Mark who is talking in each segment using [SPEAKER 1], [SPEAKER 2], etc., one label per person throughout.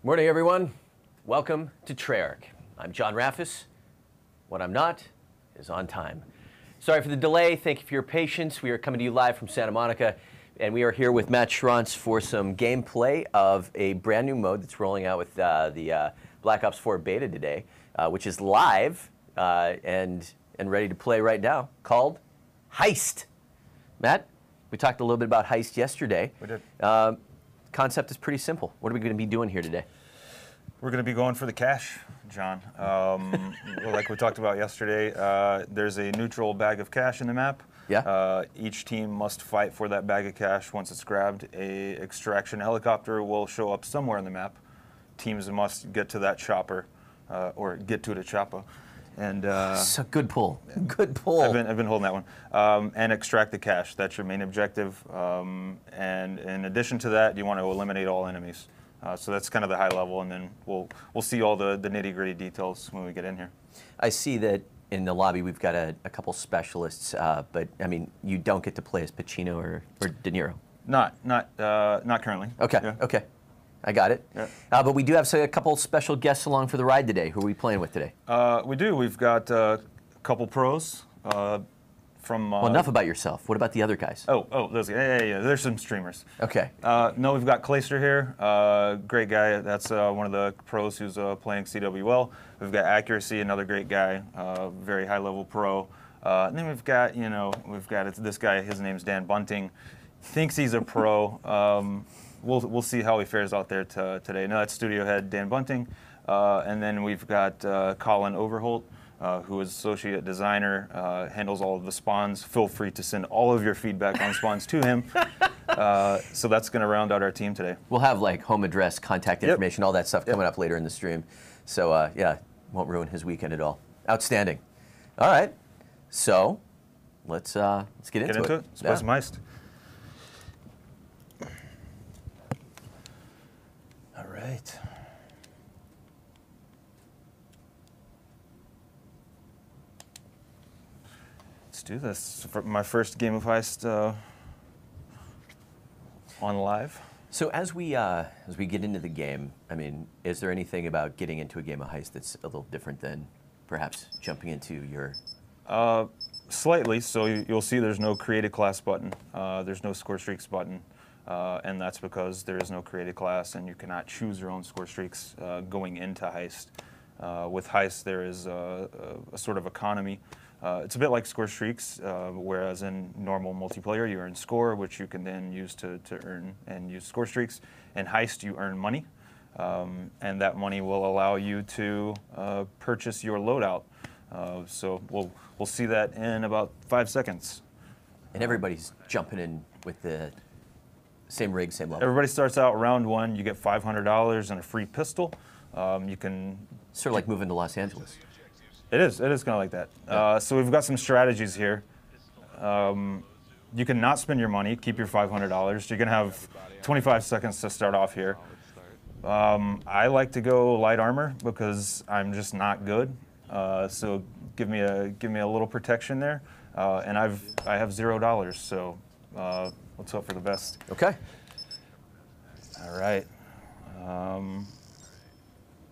[SPEAKER 1] Morning, everyone. Welcome to Treyarch. I'm John Raffis. What I'm not is on time. Sorry for the delay. Thank you for your patience. We are coming to you live from Santa Monica, and we are here with Matt Scronce for some gameplay of a brand new mode that's rolling out with the Black Ops 4 beta today, which is live and ready to play right now, called Heist. Matt, we talked a little bit about Heist yesterday.
[SPEAKER 2] We did.
[SPEAKER 1] Concept is pretty simple. What are we going to be doing here today?
[SPEAKER 2] We're going to be going for the cash, John. Like we talked about yesterday, there's a neutral bag of cash in the map.
[SPEAKER 1] Yeah.
[SPEAKER 2] Each team must fight for that bag of cash. Once it's grabbed, a extraction helicopter will show up somewhere in the map. Teams must get to that chopper, or get to the chopper. And
[SPEAKER 1] it's a good pull. Good pull.
[SPEAKER 2] I've been holding that one. And extract the cash. That's your main objective. And in addition to that, you want to eliminate all enemies. So that's kind of the high level, and then we'll see all the nitty-gritty details when we get in here.
[SPEAKER 1] I see that in the lobby we've got a couple specialists, but I mean, you don't get to play as Pacino or De Niro.
[SPEAKER 2] Not currently.
[SPEAKER 1] Okay.
[SPEAKER 2] Yeah.
[SPEAKER 1] Okay. I got it.
[SPEAKER 2] Yeah.
[SPEAKER 1] But we do have a couple special guests along for the ride today. Who are we playing with today?
[SPEAKER 2] We do. We've got a couple pros from.
[SPEAKER 1] Well, enough about yourself. What about the other guys?
[SPEAKER 2] Oh, those guys. Yeah. There's some streamers.
[SPEAKER 1] Okay.
[SPEAKER 2] No, we've got Clayster here. Great guy. That's one of the pros who's playing CWL. We've got Accuracy, another great guy, very high-level pro. And then we've got this guy. His name's Dan Bunting. Thinks he's a pro. We'll see how he fares out there today. No, that's studio head Dan Bunting. And then we've got Colin Overholt, who is associate designer, handles all of the spawns. Feel free to send all of your feedback on spawns to him. So that's going to round out our team today.
[SPEAKER 1] We'll have like home address, contact information, all that stuff coming up later in the stream. So yeah, won't ruin his weekend at all. Outstanding. All right. So let's get into it.
[SPEAKER 2] Let's play some Heist. All right. Let's do this. For my first game of Heist on live.
[SPEAKER 1] So as we get into the game, I mean, is there anything about getting into a game of Heist that's a little different than perhaps jumping into your?
[SPEAKER 2] Slightly. So you'll see there's no created class button. There's no score streaks button. And that's because there is no created class, and you cannot choose your own score streaks going into Heist. With Heist, there is a sort of economy. It's a bit like score streaks, whereas in normal multiplayer, you earn score, which you can then use to earn and use score streaks. In Heist, you earn money, and that money will allow you to purchase your loadout. So we'll see that in about 5 seconds.
[SPEAKER 1] And everybody's jumping in with the same rig, same level.
[SPEAKER 2] Everybody starts out round one. You get $500 and a free pistol. You can
[SPEAKER 1] sort of like moving to Los Angeles.
[SPEAKER 2] It is kind of like that.
[SPEAKER 1] Yeah.
[SPEAKER 2] So we've got some strategies here. You can not spend your money, keep your $500. You're gonna have 25 seconds to start off here. I like to go light armor because I'm just not good. So give me a little protection there. And I have $0. So let's hope for the best.
[SPEAKER 1] Okay.
[SPEAKER 2] All right.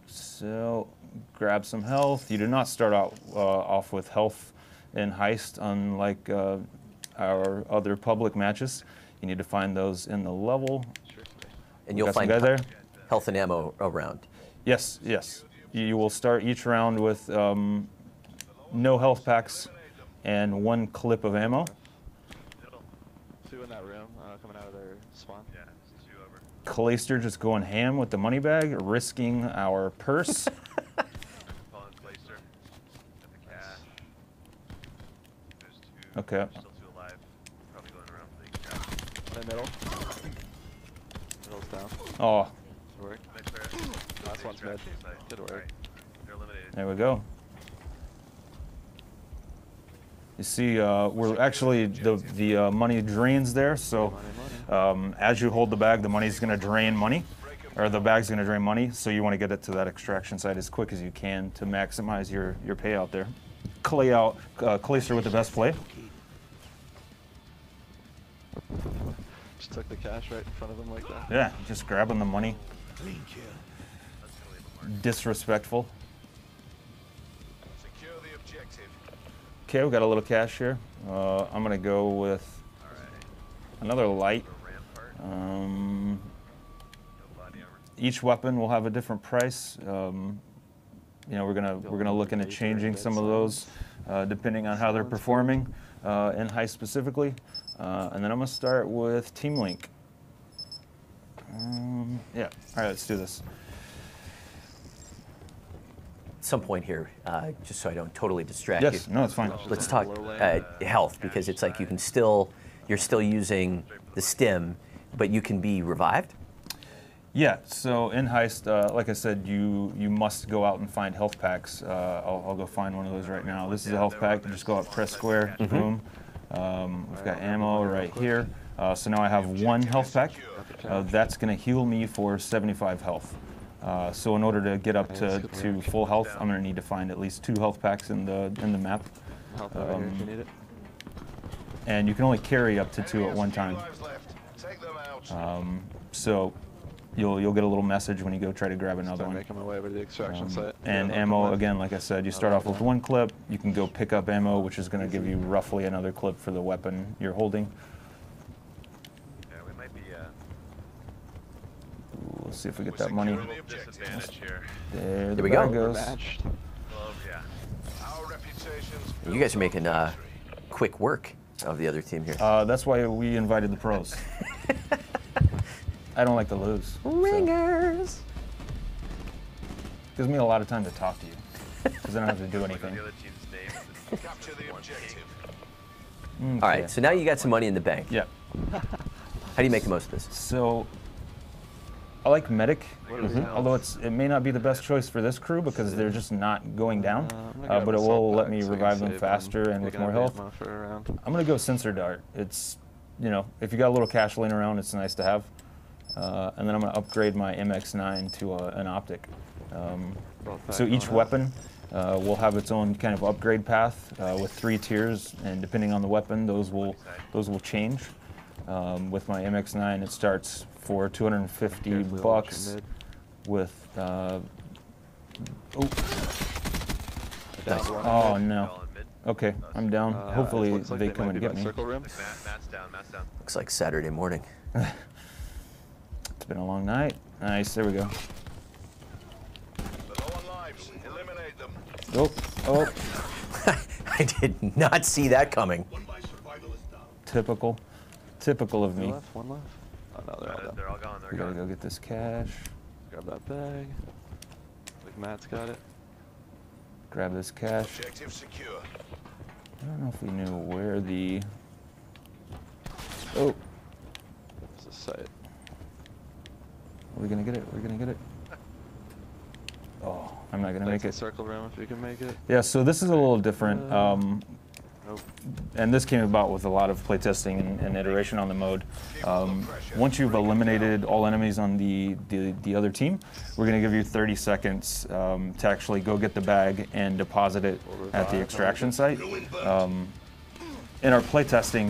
[SPEAKER 2] So grab some health. You do not start out off with health in Heist, unlike our other public matches. You need to find those in the level.
[SPEAKER 1] And you'll find health and ammo around.
[SPEAKER 2] Yes. You will start each round with no health packs and 1 clip of ammo.
[SPEAKER 3] 2 in that room, coming out of their spawn. Yeah, 2 over.
[SPEAKER 2] Clayster just going ham with the money bag, risking our purse. Okay.
[SPEAKER 3] Still 2 alive. Probably going around for the cash. One in middle. Middle's down.
[SPEAKER 2] Oh.
[SPEAKER 3] Good work. Last one's mid. Good work. They're eliminated.
[SPEAKER 2] There we go. You see, we're actually the money drains there. So as you hold the bag, the money's going to drain money, or the bag's going to drain money. So you want to get it to that extraction site as quick as you can to maximize your payout there. Clayster with the best play.
[SPEAKER 3] Just took the cash right in front of him like that.
[SPEAKER 2] Yeah, just grabbing the money. disrespectful.
[SPEAKER 4] Secure the objective.
[SPEAKER 2] Okay, we got a little cash here. I'm gonna go with another light. Each weapon will have a different price. You know, we're gonna look into changing some of those depending on how they're performing in Heist specifically. And then I'm gonna start with Team Link. Yeah. All right, let's do this.
[SPEAKER 1] At some point here, just so I don't totally distract
[SPEAKER 2] Yes.
[SPEAKER 1] you.
[SPEAKER 2] No, it's fine.
[SPEAKER 1] Let's talk health, because it's like you're still using the stim, but you can be revived.
[SPEAKER 2] Yeah, so in Heist, like I said, you must go out and find health packs. I'll go find one of those right now. This is a health pack. You just go out, press square, boom. We've got ammo right here. So now I have one health pack. That's going to heal me for 75 health. So in order to get up to full health, I'm going to need to find at least 2 health packs in the map. And you can only carry up to 2 at one time. So you'll get a little message when you go try to grab another one.
[SPEAKER 3] Making my way over to the extraction site.
[SPEAKER 2] And ammo, again, like I said, you start off with 1 clip. You can go pick up ammo, which is going to give you roughly another clip for the weapon you're holding.
[SPEAKER 3] Yeah, we might be.
[SPEAKER 2] Ooh, let's see if we get that money.
[SPEAKER 3] Disadvantage here.
[SPEAKER 2] There
[SPEAKER 1] we
[SPEAKER 2] bag
[SPEAKER 1] go.
[SPEAKER 2] goes.
[SPEAKER 3] Matched.
[SPEAKER 4] Our reputations
[SPEAKER 1] You guys are making quick work of the other team here.
[SPEAKER 2] That's why we invited the pros. I don't like to lose.
[SPEAKER 1] Ringers.
[SPEAKER 2] Gives me a lot of time to talk to you, because I don't have to do anything.
[SPEAKER 3] The other team's name is
[SPEAKER 4] capture the objective.
[SPEAKER 1] All right, so now you got some money in the bank.
[SPEAKER 2] Yeah.
[SPEAKER 1] How do you make the most of this?
[SPEAKER 2] So I like medic, although it may not be the best choice for this crew because they're just not going down, but it will let me revive them faster and with more health. I'm gonna go sensor dart. It's, you know, if you got a little cash laying around, it's nice to have. And then I'm gonna upgrade my MX9 to an optic. So each weapon will have its own kind of upgrade path with 3 tiers, and depending on the weapon, those will change. With my MX9, it starts for 250 bucks with
[SPEAKER 1] Nice.
[SPEAKER 2] oh no. Okay, I'm down. Hopefully they come and get me.
[SPEAKER 3] Circle room.
[SPEAKER 4] Matt's down, Matt's down.
[SPEAKER 1] Looks like Saturday morning.
[SPEAKER 2] It's been a long night. Nice, there we go.
[SPEAKER 4] The low on lives, eliminate them.
[SPEAKER 2] Oh, oh,
[SPEAKER 1] I did not see that coming.
[SPEAKER 2] typical of me.
[SPEAKER 3] One left. Oh no, they're all done.
[SPEAKER 4] They're all gone, they're
[SPEAKER 2] We gotta
[SPEAKER 4] gone.
[SPEAKER 2] go get this cash.
[SPEAKER 3] Grab that bag. Like Matt's got it.
[SPEAKER 2] Grab this cash.
[SPEAKER 4] Objective secure.
[SPEAKER 2] I don't know if we knew where the... Oh,
[SPEAKER 3] It's a site.
[SPEAKER 2] are we gonna get it? We're gonna get it. Oh, I'm not gonna make it.
[SPEAKER 3] Circle room if you can make it.
[SPEAKER 2] Yeah, so this is a little different.
[SPEAKER 3] Nope.
[SPEAKER 2] And this came about with a lot of playtesting and iteration on the mode. Once you've eliminated all enemies on the other team, we're going to give you 30 seconds to actually go get the bag and deposit it at the extraction site. In our playtesting,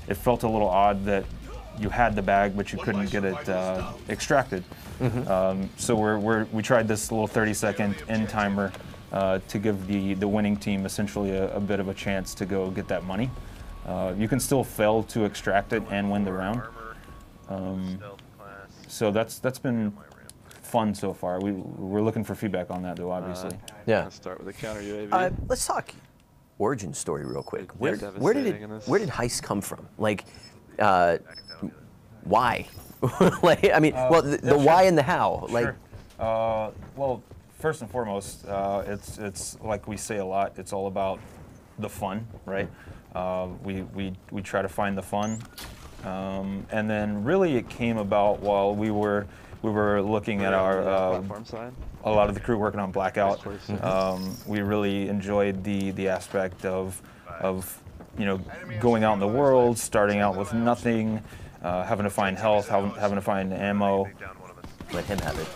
[SPEAKER 2] it felt a little odd that you had the bag but you couldn't get it extracted. So we tried this little 30-second end timer to give the winning team essentially a bit of a chance to go get that money. You can still fail to extract it and win the round. So that's been fun so far. We're looking for feedback on that though, obviously.
[SPEAKER 1] Yeah.
[SPEAKER 3] Let's start with the counter UAV.
[SPEAKER 1] Let's talk origin story real quick.
[SPEAKER 3] Big
[SPEAKER 1] Where did
[SPEAKER 3] devastating in this.
[SPEAKER 1] Heist come from? Like, why? Like, I mean, well, the why and the how. Like,
[SPEAKER 2] Sure. Well, first and foremost, it's like we say a lot. It's all about the fun, right? We try to find the fun, and then really it came about while we were looking at our
[SPEAKER 3] platform side.
[SPEAKER 2] a lot of the crew working on Blackout. We really enjoyed the aspect of going out in the world, starting out with nothing, having to find health, having to find ammo.
[SPEAKER 1] let him have it.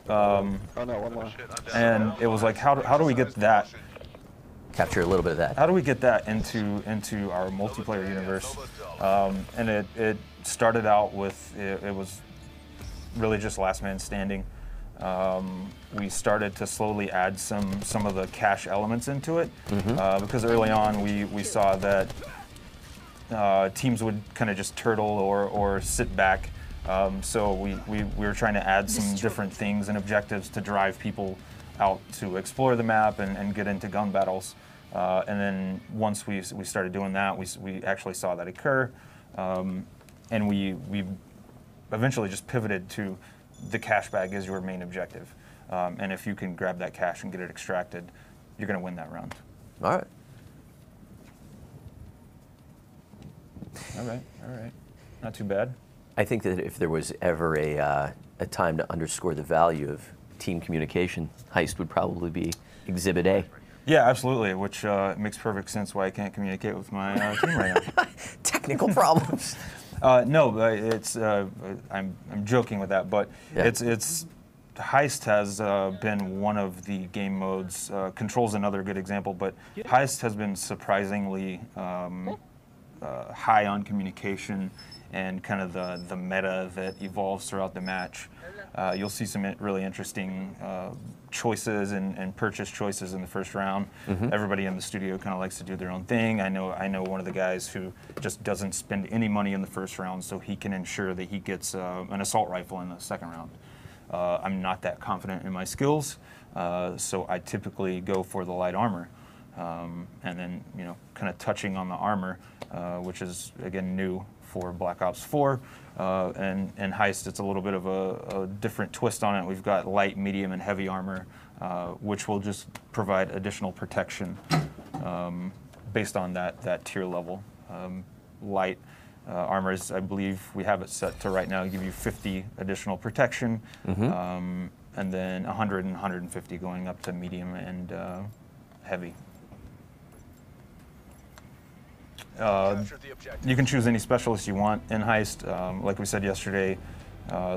[SPEAKER 3] Oh no, one more.
[SPEAKER 2] And it was like, how do we get that?
[SPEAKER 1] Capture a little bit of that.
[SPEAKER 2] How do we get that into our multiplayer universe? And it started out with it was really just last man standing. we started to slowly add some of the cash elements into it, because early on we saw that teams would kind of just turtle or sit back. So we were trying to add some different things and objectives to drive people out to explore the map and get into gun battles. And then once we started doing that, we actually saw that occur, and we eventually just pivoted to the cash bag is your main objective. And if you can grab that cash and get it extracted, you're going to win that round.
[SPEAKER 1] All right.
[SPEAKER 2] All right. Not too bad.
[SPEAKER 1] I think that if there was ever a time to underscore the value of team communication, Heist would probably be Exhibit A.
[SPEAKER 2] Yeah, absolutely, which makes perfect sense why I can't communicate with my team right now.
[SPEAKER 1] Technical problems.
[SPEAKER 2] No, it's I'm joking with that, but
[SPEAKER 1] Yeah.
[SPEAKER 2] it's Heist has been one of the game modes. Control's another good example, but Heist has been surprisingly high on communication and kind of the meta that evolves throughout the match. You'll see some really interesting choices and purchase choices in the first round. Everybody in the studio kind of likes to do their own thing. I know one of the guys who just doesn't spend any money in the first round so he can ensure that he gets an assault rifle in the second round. I'm not that confident in my skills, so I typically go for the light armor. And then, kind of touching on the armor, which is, again, new for Black Ops 4. And Heist, it's a little bit of a different twist on it. We've got light, medium, and heavy armor, which will just provide additional protection based on that tier level. Light armor is, I believe, we have it set to right now give you 50 additional protection, and then 100 and 150 going up to medium and heavy. You can choose any specialist you want in Heist. Like we said yesterday,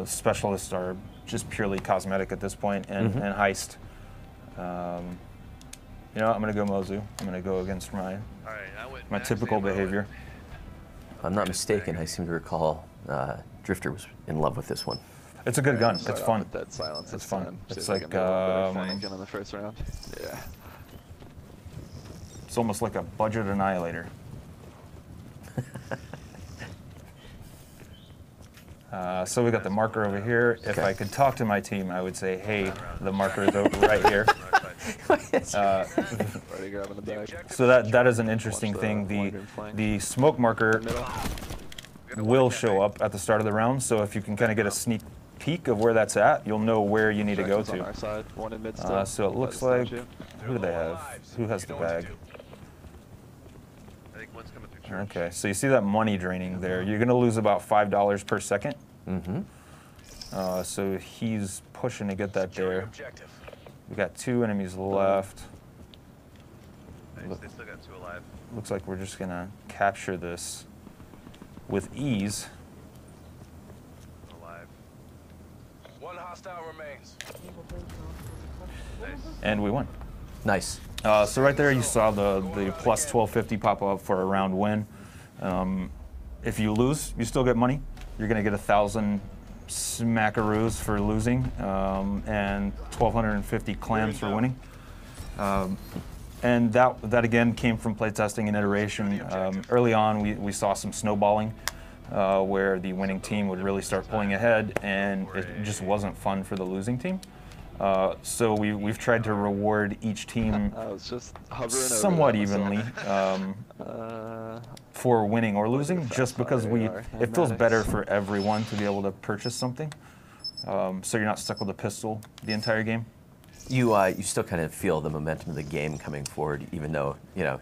[SPEAKER 2] specialists are just purely cosmetic at this point, and Heist. I'm going to go Mozu. I'm going to go against my typical behavior.
[SPEAKER 1] If I'm not mistaken, I seem to recall Drifter was in love with this one.
[SPEAKER 2] It's a good gun. It's fun.
[SPEAKER 3] Dead silence.
[SPEAKER 2] It's fun. It's
[SPEAKER 3] like
[SPEAKER 2] like
[SPEAKER 3] on the first round. Yeah.
[SPEAKER 2] it's almost like a budget annihilator. So we got the marker over here. If I could talk to my team, I would say, hey, the marker is over right here. So that is an interesting thing. The smoke marker will show up at the start of the round. So if you can kind of get a sneak peek of where that's at, you'll know where you need to go to. So it looks like, who do they have? Who has the bag?
[SPEAKER 3] I think one's coming through church.
[SPEAKER 2] Okay, so you see that money draining there. You're going to lose about $5 per second. So he's pushing to get that there. We got 2 enemies left.
[SPEAKER 3] Nice. They still got 2 alive.
[SPEAKER 2] Looks like we're just going to capture this with ease.
[SPEAKER 3] Alive.
[SPEAKER 4] 1 hostile remains.
[SPEAKER 3] Nice.
[SPEAKER 2] And we won.
[SPEAKER 1] Nice.
[SPEAKER 2] So right there you saw the plus 1250 pop up for a round win. If you lose, you still get money. You're going to get 1,000 smackaroos for losing, and 1,250 clams for winning. And that again came from playtesting and iteration. Early on, we saw some snowballing, where the winning team would really start pulling ahead, and it just wasn't fun for the losing team. So we've tried to reward each team somewhat evenly for winning or losing, just because it feels better for everyone to be able to purchase something. So you're not stuck with a pistol the entire game.
[SPEAKER 1] You still kind of feel the momentum of the game coming forward, even though, I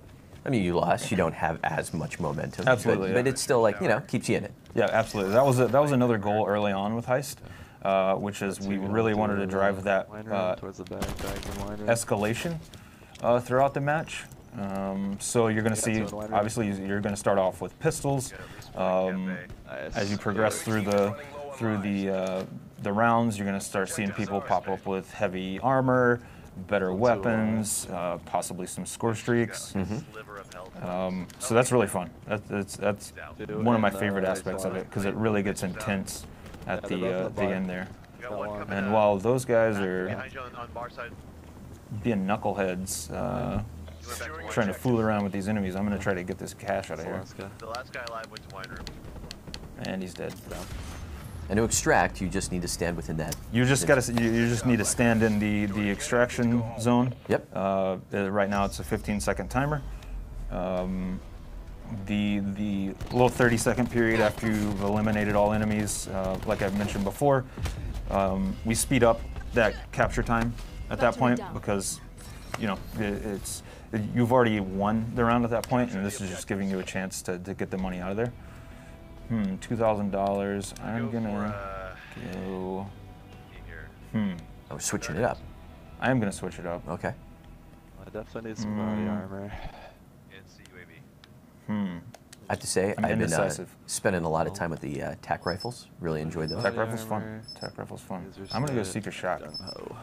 [SPEAKER 1] mean, you lost. You don't have as much momentum.
[SPEAKER 2] Absolutely,
[SPEAKER 1] but it's still like, keeps you in it.
[SPEAKER 2] Yeah, absolutely. That was another goal early on with Heist. Which is we really wanted to drive that escalation throughout the match. So you're going to see, obviously, you're going to start off with pistols. As you progress through the rounds, you're going to start seeing people pop up with heavy armor, better weapons, possibly some score streaks. So that's really fun. That's one of my favorite aspects of it, because it really gets intense at the end there.
[SPEAKER 3] Got one coming
[SPEAKER 2] And
[SPEAKER 3] out.
[SPEAKER 2] while those guys are
[SPEAKER 3] Behind you on bar side.
[SPEAKER 2] being knuckleheads,
[SPEAKER 3] You went back to wine
[SPEAKER 2] trying to
[SPEAKER 3] room.
[SPEAKER 2] fool around with these enemies, I'm going to try to get this cash out of
[SPEAKER 5] That's the
[SPEAKER 2] here.
[SPEAKER 5] last guy.
[SPEAKER 3] The last guy alive went to wine room.
[SPEAKER 2] And he's dead.
[SPEAKER 1] And to extract, you just need to stand within that.
[SPEAKER 2] You just you just need to stand in the extraction zone.
[SPEAKER 1] Yep.
[SPEAKER 2] Right now it's a 15-second timer. The little 30-second period after you've eliminated all enemies, like I've mentioned before, we speed up that capture time at that point because, you know, you've already won the round at that point, and this is just giving you a chance to get the money out of there. $2,000. I'm gonna go.
[SPEAKER 1] Oh, we're switching it up.
[SPEAKER 2] I am gonna switch it up.
[SPEAKER 1] Okay.
[SPEAKER 5] I definitely need some body armor.
[SPEAKER 1] I have to say,
[SPEAKER 2] I'm
[SPEAKER 1] I've been
[SPEAKER 2] indecisive.
[SPEAKER 1] spending a lot of time with the tac rifles. Really enjoyed those.
[SPEAKER 2] Tac
[SPEAKER 5] Body
[SPEAKER 2] rifle's fun.
[SPEAKER 5] armor.
[SPEAKER 2] Tac rifle's fun.
[SPEAKER 5] Laser
[SPEAKER 2] I'm gonna go
[SPEAKER 5] sight,
[SPEAKER 2] seek a shot.
[SPEAKER 5] gung-ho.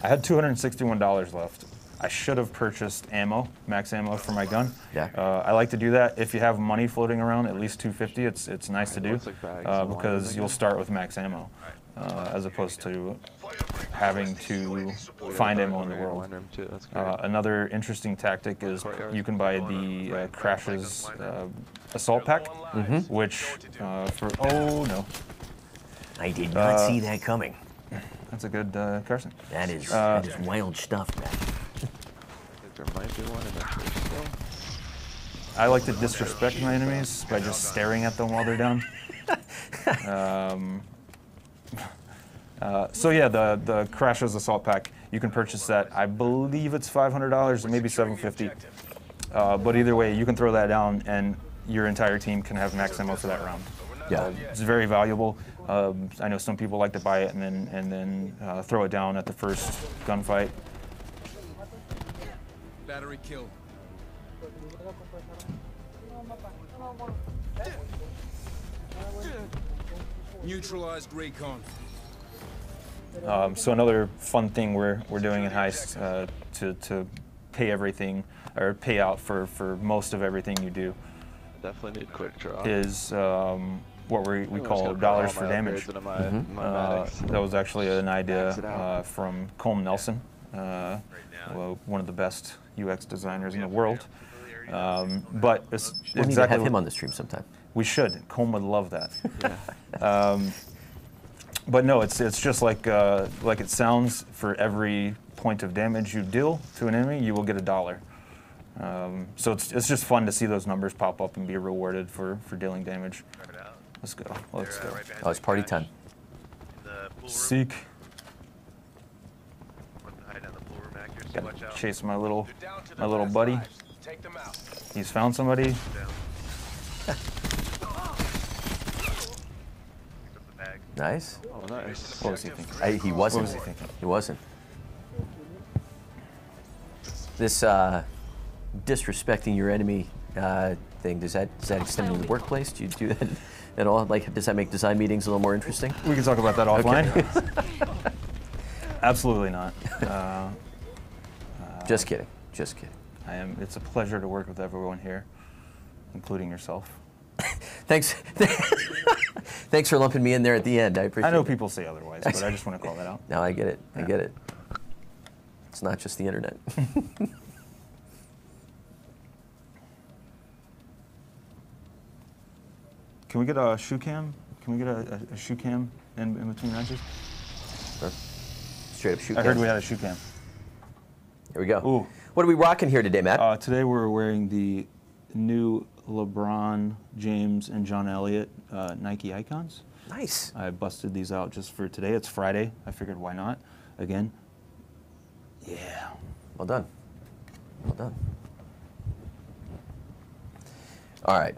[SPEAKER 2] I had $261 left. I should have purchased ammo, max ammo for my gun.
[SPEAKER 1] Yeah.
[SPEAKER 2] I like to do that if you have money floating around, at least $250. It's nice to do
[SPEAKER 5] Looks like bags of wine,
[SPEAKER 2] because
[SPEAKER 5] isn't
[SPEAKER 2] you'll
[SPEAKER 5] it?
[SPEAKER 2] start with max ammo as opposed to having to find ammo in the world.
[SPEAKER 5] Wine room too. That's great.
[SPEAKER 2] Another interesting tactic is you can buy the Crash's assault pack, which for no,
[SPEAKER 1] I did not see that coming.
[SPEAKER 2] that's a good Carson.
[SPEAKER 1] That is wild stuff, man.
[SPEAKER 5] I think there might be one in that first still.
[SPEAKER 2] I like to disrespect my enemies by just staring at them while they're down. So yeah, the Crash's assault pack, you can purchase that. I believe it's $500 or maybe $750. But either way, you can throw that down and your entire team can have max ammo for that round.
[SPEAKER 1] Yeah.
[SPEAKER 2] It's very valuable. I know some people like to buy it and then throw it down at the first gunfight.
[SPEAKER 6] Battery kill. Neutralized recon.
[SPEAKER 2] So another fun thing we're doing in Heist to pay everything or pay out for most of everything you do
[SPEAKER 5] Definitely need quick draw.
[SPEAKER 2] is what we
[SPEAKER 5] I'm just
[SPEAKER 2] call
[SPEAKER 5] gonna put
[SPEAKER 2] dollars
[SPEAKER 5] all
[SPEAKER 2] for
[SPEAKER 5] my
[SPEAKER 2] damage.
[SPEAKER 5] upgrades into my medics.
[SPEAKER 2] That was actually an
[SPEAKER 5] Max it
[SPEAKER 2] idea
[SPEAKER 5] out.
[SPEAKER 2] from Colm Nelson, one of the best UX designers in the world. But it's
[SPEAKER 1] We need to
[SPEAKER 2] exactly
[SPEAKER 1] have him on the stream sometime.
[SPEAKER 2] we should. Colm would love that.
[SPEAKER 5] Yeah.
[SPEAKER 2] But no, it's just like it sounds. For every point of damage you deal to an enemy, you will get $1. So it's just fun to see those numbers pop up and be rewarded for dealing damage. Let's go. Let's go.
[SPEAKER 1] Oh, it's party time.
[SPEAKER 2] Seek.
[SPEAKER 3] Gotta
[SPEAKER 2] Gotta chase my little buddy.
[SPEAKER 4] Take them out.
[SPEAKER 2] He's found somebody.
[SPEAKER 1] Nice.
[SPEAKER 5] Oh, nice.
[SPEAKER 2] What was he thinking?
[SPEAKER 1] He wasn't.
[SPEAKER 2] What was he thinking?
[SPEAKER 1] He wasn't. This disrespecting your enemy thing, does that extend to the workplace? Do you do that at all? Like, does that make design meetings a little more interesting?
[SPEAKER 2] We can talk about that offline. Absolutely not.
[SPEAKER 1] Just kidding. Just kidding.
[SPEAKER 2] It's a pleasure to work with everyone here, including yourself.
[SPEAKER 1] Thanks. Thanks for lumping me in there at the end. I appreciate
[SPEAKER 2] I know
[SPEAKER 1] it.
[SPEAKER 2] people say otherwise, but I just want to call that out.
[SPEAKER 1] No, I get it. I
[SPEAKER 2] Yeah.
[SPEAKER 1] get it. It's not just the internet.
[SPEAKER 2] Can we get a shoe cam? Can we get a shoe cam in between matches?
[SPEAKER 1] Sure. Straight up shoot.
[SPEAKER 2] I heard
[SPEAKER 1] cam.
[SPEAKER 2] we had a shoe cam.
[SPEAKER 1] Here we go.
[SPEAKER 2] Ooh.
[SPEAKER 1] What are we rocking here today, Matt?
[SPEAKER 2] Today we're wearing the new LeBron James and John Elliott Nike Icons.
[SPEAKER 1] Nice.
[SPEAKER 2] I busted these out just for today. It's Friday. I figured why not? Again. Yeah.
[SPEAKER 1] Well done. Well done. All right.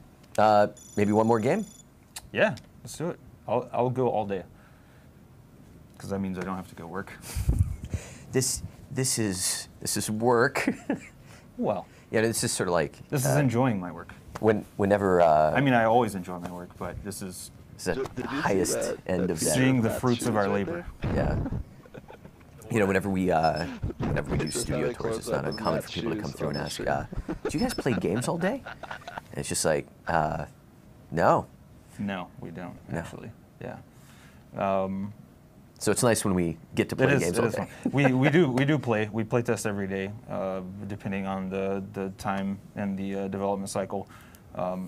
[SPEAKER 1] Maybe one more game?
[SPEAKER 2] Yeah, let's do it. I'll go all day. Because that means I don't have to go work.
[SPEAKER 1] This is work.
[SPEAKER 2] Well,
[SPEAKER 1] Yeah, this is sort of like
[SPEAKER 2] this is enjoying my work.
[SPEAKER 1] whenever
[SPEAKER 2] I mean, I always enjoy my work, but this is
[SPEAKER 1] it's the
[SPEAKER 5] Did you see
[SPEAKER 1] highest
[SPEAKER 5] that-
[SPEAKER 1] end
[SPEAKER 5] that
[SPEAKER 1] of that.
[SPEAKER 2] seeing the
[SPEAKER 5] Matt's
[SPEAKER 2] fruits of
[SPEAKER 5] shoes
[SPEAKER 2] our
[SPEAKER 5] right
[SPEAKER 2] labor.
[SPEAKER 5] there?
[SPEAKER 1] Yeah. You know, whenever we do
[SPEAKER 5] Just
[SPEAKER 1] studio
[SPEAKER 5] how they
[SPEAKER 1] tours, it's
[SPEAKER 5] close
[SPEAKER 1] not
[SPEAKER 5] up
[SPEAKER 1] uncommon
[SPEAKER 5] Matt's
[SPEAKER 1] for people to come
[SPEAKER 5] shoes
[SPEAKER 1] through
[SPEAKER 5] on
[SPEAKER 1] and
[SPEAKER 5] the
[SPEAKER 1] ask,
[SPEAKER 5] street.
[SPEAKER 1] "Do you guys play games all day?" And it's just like, no.
[SPEAKER 2] No, we don't
[SPEAKER 1] No.
[SPEAKER 2] actually. Yeah.
[SPEAKER 1] So it's nice when we get to play games all day.
[SPEAKER 2] We play test every day, depending on the time and the development cycle.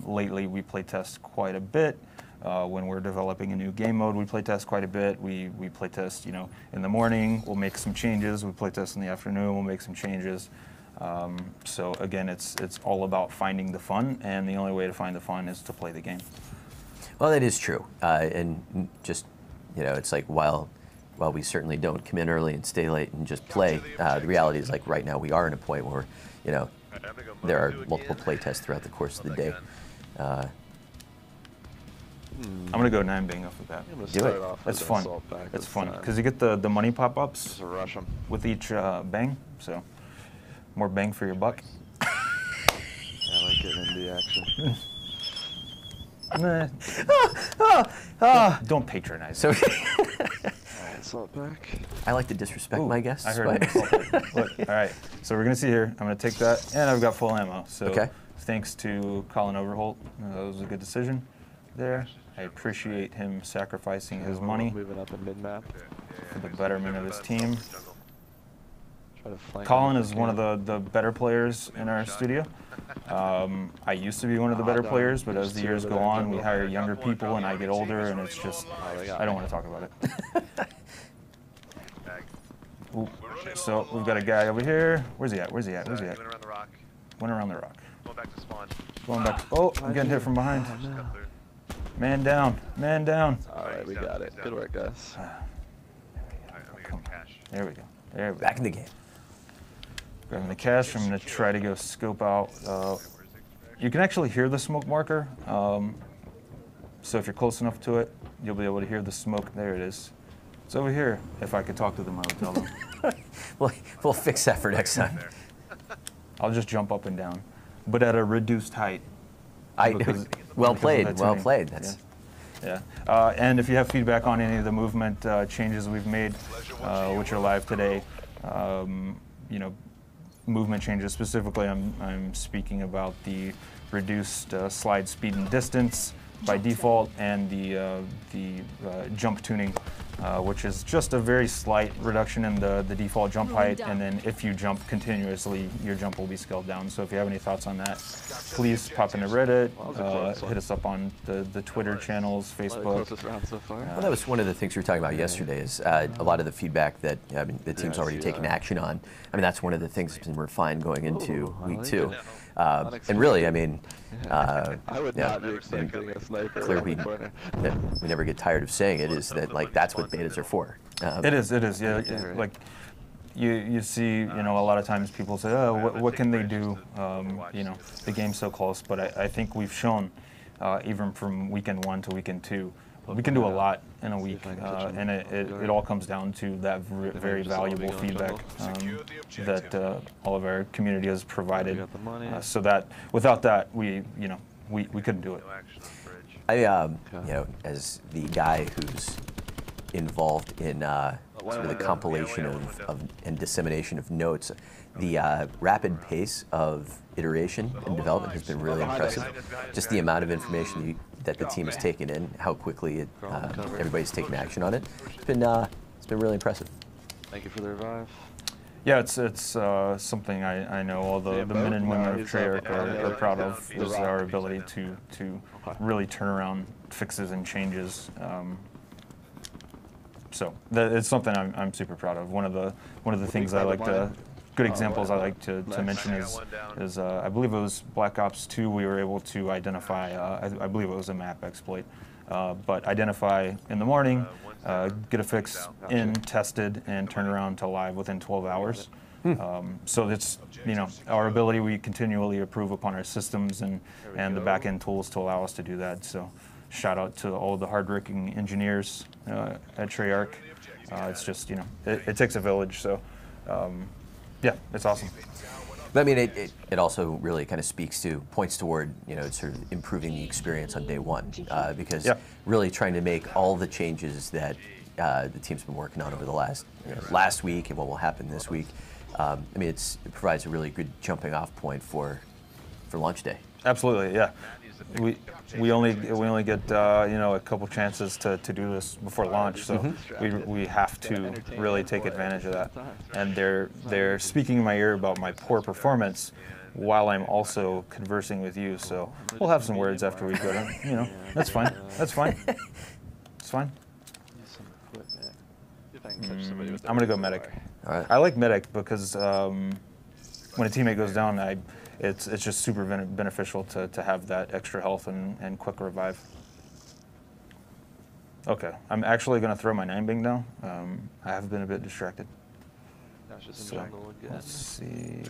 [SPEAKER 2] Lately, we play test quite a bit. When we're developing a new game mode, we play test quite a bit. We play test, in the morning. We'll make some changes. We play test in the afternoon. We'll make some changes. So again, it's all about finding the fun, and the only way to find the fun is to play the game.
[SPEAKER 1] Well, that is true, and just it's like while we certainly don't come in early and stay late and just play, the reality is like right now we are in a point where there are multiple play tests throughout the course of the day.
[SPEAKER 2] I'm gonna go 9 bang off the bat.
[SPEAKER 1] Do it.
[SPEAKER 2] It's fun. It's fun because you get the money pop-ups
[SPEAKER 5] Just rush them.
[SPEAKER 2] with each bang, so more bang for your buck.
[SPEAKER 5] I like getting into action.
[SPEAKER 2] Don't patronize.
[SPEAKER 1] So
[SPEAKER 5] Alright, assault pack.
[SPEAKER 1] I like to disrespect my guests.
[SPEAKER 2] I heard it. Look, all right, so we're gonna see here. I'm gonna take that, and I've got full ammo. So
[SPEAKER 1] Okay.
[SPEAKER 2] thanks to Colin Overholt, that was a good decision there. I appreciate him sacrificing his money
[SPEAKER 5] Moving up in mid-map.
[SPEAKER 2] for the betterment of his team.
[SPEAKER 5] Try to flank
[SPEAKER 2] Colin
[SPEAKER 5] him
[SPEAKER 2] is
[SPEAKER 5] if
[SPEAKER 2] one
[SPEAKER 5] we
[SPEAKER 2] of the better players in our studio. I used to be one of the better players, but as the years go on, we hire younger people, and I get older, and it's just, I don't want to talk about it. Ooh, so we've got a guy over here. Where's he at? Where's he at? Where's he at?
[SPEAKER 3] Went around the rock.
[SPEAKER 2] Went around the rock.
[SPEAKER 3] Going back to spawn.
[SPEAKER 2] Going back. Oh, I'm getting hit from behind.
[SPEAKER 3] Just cut through.
[SPEAKER 2] Man down. Man down.
[SPEAKER 5] Alright, we got it. Good work, guys.
[SPEAKER 3] Alright, I'm gonna get cash.
[SPEAKER 2] There we go. There we go.
[SPEAKER 1] Back in the game.
[SPEAKER 2] Grabbing the cash. I'm going to try to go scope out. You can actually hear the smoke marker. So if you're close enough to it, you'll be able to hear the smoke. There it is. It's over here. If I could talk to them, I would tell them.
[SPEAKER 1] We'll fix that for next time.
[SPEAKER 2] I'll just jump up and down, but at a reduced height.
[SPEAKER 1] Well
[SPEAKER 2] because of
[SPEAKER 1] played.
[SPEAKER 2] that
[SPEAKER 1] Well
[SPEAKER 2] tuning.
[SPEAKER 1] played. That's
[SPEAKER 2] Yeah. And if you have feedback on any of the movement changes we've made, which are live today, movement changes specifically, I'm speaking about the reduced slide speed and distance by default, and the jump tuning, which is just a very slight reduction in the default jump height, and then if you jump continuously, your jump will be scaled down. So if you have any thoughts on that, please pop into Reddit, hit us up on the Twitter channels, Facebook.
[SPEAKER 5] Closest round so far.
[SPEAKER 1] Well, that was one of the things we were talking about yesterday. Is a lot of the feedback that the team's already taken action on. I mean, that's one of the things that's been refined going into
[SPEAKER 5] I
[SPEAKER 1] week
[SPEAKER 5] like
[SPEAKER 1] 2.
[SPEAKER 5] it.
[SPEAKER 1] And really, I mean,
[SPEAKER 5] I would
[SPEAKER 1] yeah,
[SPEAKER 5] not be expecting a sniper
[SPEAKER 1] clear
[SPEAKER 5] around the corner.
[SPEAKER 1] we never get tired of saying it, is that like that's what betas are for.
[SPEAKER 2] It is, yeah.
[SPEAKER 5] right.
[SPEAKER 2] Like you see, a lot of times people say, oh, what can they do? The game's so close, but I think we've shown, even from weekend 1 to weekend 2, we can do a lot in a week, and it all comes down to that very valuable feedback that all of our community has provided.
[SPEAKER 5] got the money.
[SPEAKER 2] So that without that, we couldn't do it.
[SPEAKER 3] No action on the bridge.
[SPEAKER 1] I, as the guy who's involved in sort of the compilation of and dissemination of notes, the rapid pace of iteration and development has been really impressive. Just the amount of information that the team has taken in, how quickly everybody's taken action on it. It's been really impressive.
[SPEAKER 5] Thank you for the revive.
[SPEAKER 2] Yeah, it's something I know all the men and women of Treyarch are proud of, is our ability to really turn around fixes and changes. So it's something I'm super proud of. One of the things I like to, good examples I like to mention is I believe it was Black Ops 2. We were able to identify, I believe it was a map exploit, but identify in the morning, get a fix in, tested, and turn around to live within 12 hours. So it's, our ability, we continually improve upon our systems and the back-end tools to allow us to do that. So shout out to all the hardworking engineers at Treyarch. It's just, it takes a village. So yeah, it's awesome.
[SPEAKER 1] But I mean, it also really kind of points toward, sort of improving the experience on day 1, because really trying to make all the changes that the team's been working on over the last week and what will happen this week. I mean, it provides a really good jumping off point for launch day.
[SPEAKER 2] Absolutely, yeah. We only get a couple chances to do this before launch, so we have to really take advantage of that. And they're speaking in my ear about my poor performance while I'm also conversing with you. So we'll have some words after we go to, that's fine. That's fine. It's fine. I'm gonna go medic.
[SPEAKER 1] All right.
[SPEAKER 2] I like medic because when a teammate goes down, it's just super beneficial to have that extra health and quick revive. Okay, I'm actually gonna throw my 9-bing down. I have been a bit distracted. So, let's see.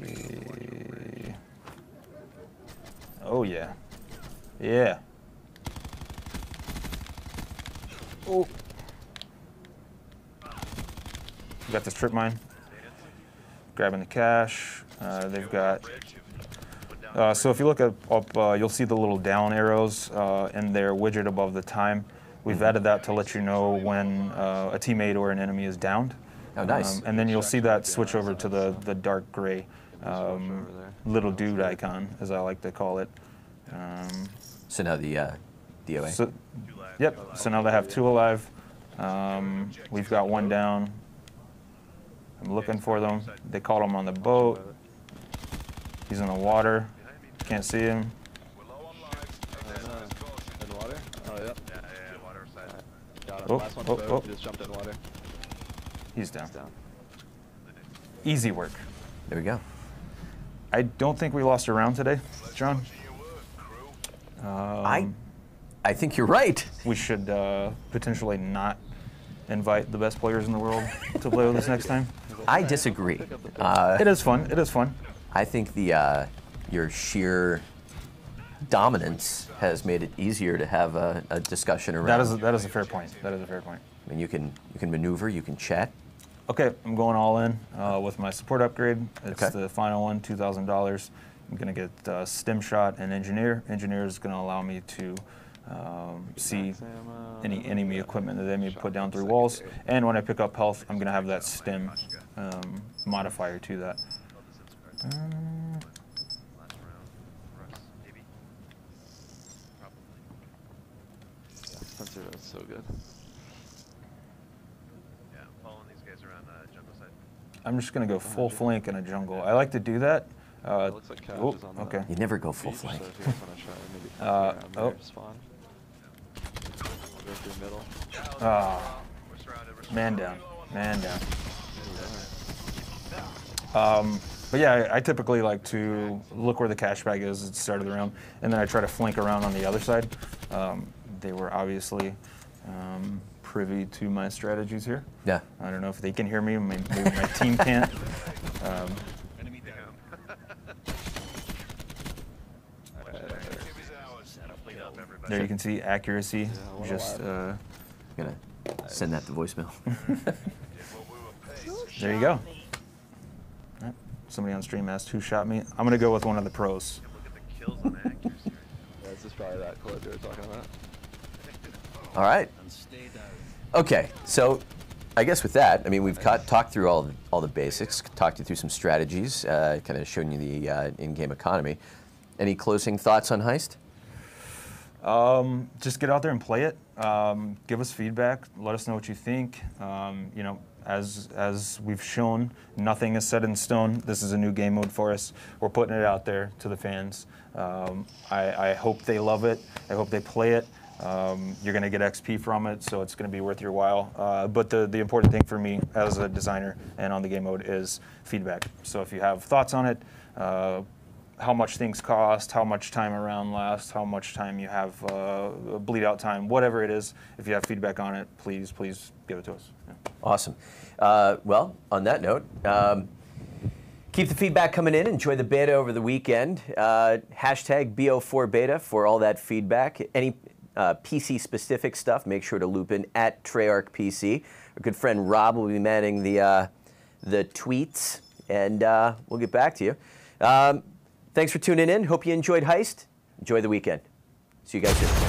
[SPEAKER 2] Oh yeah, yeah. Oh. Got the strip mine. Grabbing the cash. They've got. So if you look up, you'll see the little down arrows in their widget above the time. We've added that to let you know when a teammate or an enemy is downed.
[SPEAKER 1] Oh, nice.
[SPEAKER 2] And then you'll see that switch over to the dark gray little dude icon, as I like to call it.
[SPEAKER 1] So now the DOA.
[SPEAKER 2] So, yep. So now they have 2 alive. We've got 1 down. I'm looking for them. They caught him on the boat. He's in the water. Can't see him.
[SPEAKER 5] In water? Oh, yep.
[SPEAKER 3] Yeah, water side.
[SPEAKER 5] Got him.
[SPEAKER 2] Oh,
[SPEAKER 5] Last one
[SPEAKER 2] oh,
[SPEAKER 5] boat.
[SPEAKER 2] oh.
[SPEAKER 5] He just jumped in water.
[SPEAKER 2] He's down.
[SPEAKER 5] He's down.
[SPEAKER 2] Easy work.
[SPEAKER 1] There we go.
[SPEAKER 2] I don't think we lost a round today, John.
[SPEAKER 1] I think you're right.
[SPEAKER 2] We should potentially not invite the best players in the world to play with us next time.
[SPEAKER 1] I disagree.
[SPEAKER 2] It is fun. It is fun.
[SPEAKER 1] I think your sheer dominance has made it easier to have a discussion around.
[SPEAKER 2] That is a fair point. That is a fair point.
[SPEAKER 1] I mean, you can maneuver, you can chat.
[SPEAKER 2] Okay, I'm going all in with my support upgrade. It's
[SPEAKER 1] Okay.
[SPEAKER 2] the final one, $2,000. I'm going to get stem shot and engineer. Engineer is going to allow me to see any enemy equipment that they may put down through walls. And when I pick up health, I'm going to have that stem modifier to that.
[SPEAKER 5] Spencer, that's so good.
[SPEAKER 3] Yeah, following these guys around the jungle side.
[SPEAKER 2] I'm just going to go full flank in a jungle. I like to do that.
[SPEAKER 5] It looks like Cash
[SPEAKER 2] Oh,
[SPEAKER 5] is on the
[SPEAKER 2] okay.
[SPEAKER 1] You never go full
[SPEAKER 5] beach, so
[SPEAKER 1] flank.
[SPEAKER 5] if you guys wanna try, maybe come around there,
[SPEAKER 2] oh.
[SPEAKER 5] spawn. We'll go through middle.
[SPEAKER 2] Ah,
[SPEAKER 3] We're surrounded.
[SPEAKER 2] man down. Man down. But yeah, I typically like to look where the cash bag is at the start of the round, and then I try to flank around on the other side. They were obviously privy to my strategies here.
[SPEAKER 1] Yeah.
[SPEAKER 2] I don't know if they can hear me, maybe my team can't.
[SPEAKER 3] Enemy down.
[SPEAKER 2] There you can see accuracy.
[SPEAKER 5] what a
[SPEAKER 2] Just
[SPEAKER 1] I'm gonna send that to voicemail.
[SPEAKER 2] there you go. Alright, somebody on stream asked who shot me. I'm gonna go with one of the pros.
[SPEAKER 3] Look at the kills on accuracy.
[SPEAKER 5] Yeah, this is probably that clip you were talking about.
[SPEAKER 1] All right. Okay, so I guess with that, I mean, we've talked through all the basics, talked you through some strategies, kind of shown you the in-game economy. Any closing thoughts on Heist?
[SPEAKER 2] Just get out there and play it. Give us feedback. Let us know what you think. You know, as we've shown, nothing is set in stone. This is a new game mode for us. We're putting it out there to the fans. I hope they love it. I hope they play it. You're going to get XP from it, so it's going to be worth your while. But the important thing for me as a designer and on the game mode is feedback. So if you have thoughts on it, how much things cost, how much time a round lasts, how much time you have bleed out time, whatever it is, if you have feedback on it, please give it to us. Yeah.
[SPEAKER 1] Awesome. Well, on that note, keep the feedback coming in. Enjoy the beta over the weekend. Hashtag BO4Beta for all that feedback. Any PC-specific stuff, make sure to loop in at Treyarch PC. Our good friend Rob will be manning the tweets, and we'll get back to you. Thanks for tuning in. Hope you enjoyed Heist. Enjoy the weekend. See you guys soon.